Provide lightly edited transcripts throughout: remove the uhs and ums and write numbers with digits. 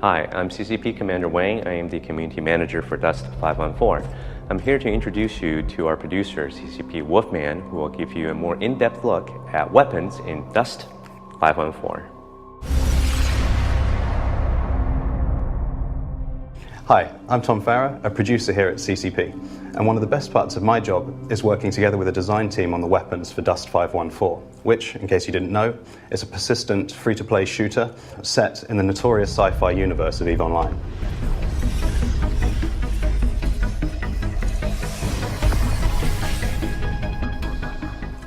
Hi, I'm CCP Commander Wang. I am the Community Manager for Dust 514. I'm here to introduce you to our producer, CCP Wolfman, who will give you a more in-depth look at weapons in Dust 514. Hi, I'm Tom Farah, a producer here at CCP, and one of the best parts of my job is working together with a design team on the weapons for Dust 514, which, in case you didn't know, is a persistent free-to-play shooter set in the notorious sci-fi universe of EVE Online.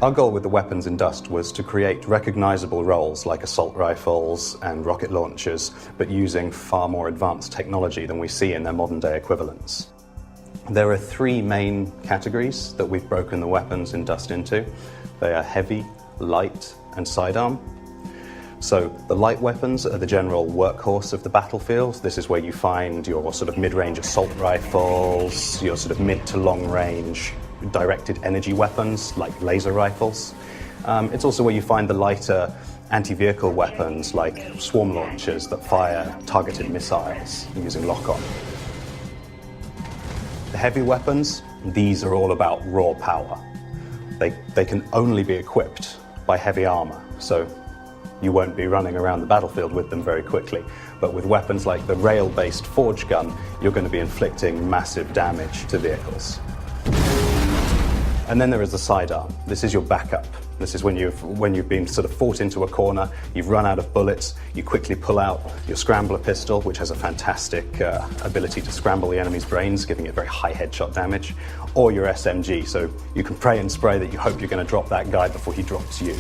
Our goal with the weapons in Dust was to create recognizable roles like assault rifles and rocket launchers, but using far more advanced technology than we see in their modern-day equivalents. There are three main categories that we've broken the weapons in Dust into. They are heavy, light, and sidearm. So the light weapons are the general workhorse of the battlefield. This is where you find your sort of mid-range assault rifles, your sort of mid to long-range directed energy weapons like laser rifles. It's also where you find the lighter anti-vehicle weapons like swarm launchers that fire targeted missiles using lock-on. The heavy weapons, these are all about raw power. They can only be equipped by heavy armor, so you won't be running around the battlefield with them very quickly. But with weapons like the rail-based forge gun, you're going to be inflicting massive damage to vehicles. And then there is the sidearm. This is your backup. This is when you've been sort of fought into a corner, you've run out of bullets, you quickly pull out your scrambler pistol, which has a fantastic ability to scramble the enemy's brains, giving it very high headshot damage, or your SMG, so you can pray and spray that you hope you're going to drop that guy before he drops you.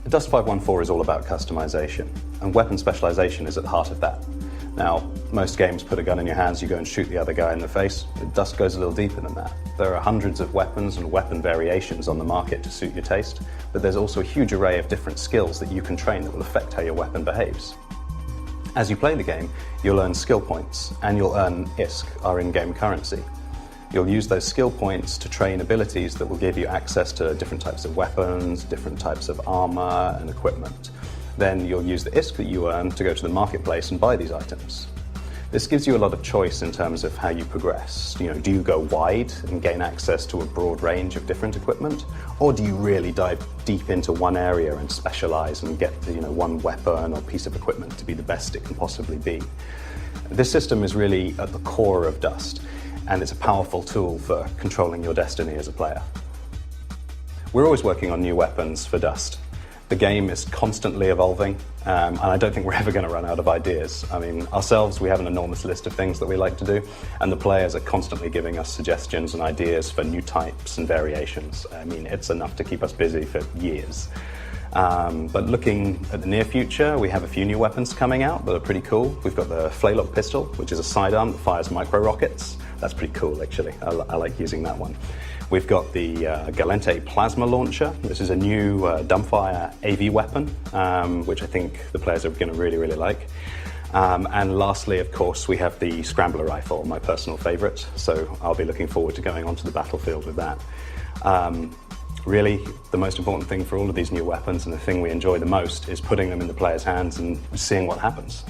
Dust 514 is all about customization, and weapon specialization is at the heart of that. Now, most games put a gun in your hands, you go and shoot the other guy in the face. Dust goes a little deeper than that. There are hundreds of weapons and weapon variations on the market to suit your taste, but there's also a huge array of different skills that you can train that will affect how your weapon behaves. As you play the game, you'll earn skill points, and you'll earn ISK, our in-game currency. You'll use those skill points to train abilities that will give you access to different types of weapons, different types of armor and equipment. Then you'll use the ISK that you earn to go to the marketplace and buy these items. This gives you a lot of choice in terms of how you progress. Do you go wide and gain access to a broad range of different equipment? Or do you really dive deep into one area and specialize and get one weapon or piece of equipment to be the best it can possibly be? This system is really at the core of Dust, and it's a powerful tool for controlling your destiny as a player. We're always working on new weapons for Dust. The game is constantly evolving, and I don't think we're ever going to run out of ideas. I mean, ourselves, we have an enormous list of things that we like to do, and the players are constantly giving us suggestions and ideas for new types and variations. I mean, it's enough to keep us busy for years. But looking at the near future, we have a few new weapons coming out that are pretty cool. We've got the Flaylock pistol, which is a sidearm that fires micro-rockets. That's pretty cool, actually. I like using that one. We've got the Galente plasma launcher. This is a new dumbfire AV weapon, which I think the players are going to really, really like. And lastly, of course, we have the scrambler rifle, my personal favorite. So I'll be looking forward to going onto the battlefield with that. Really, the most important thing for all of these new weapons, and the thing we enjoy the most, is putting them in the players' hands and seeing what happens.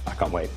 I can't wait.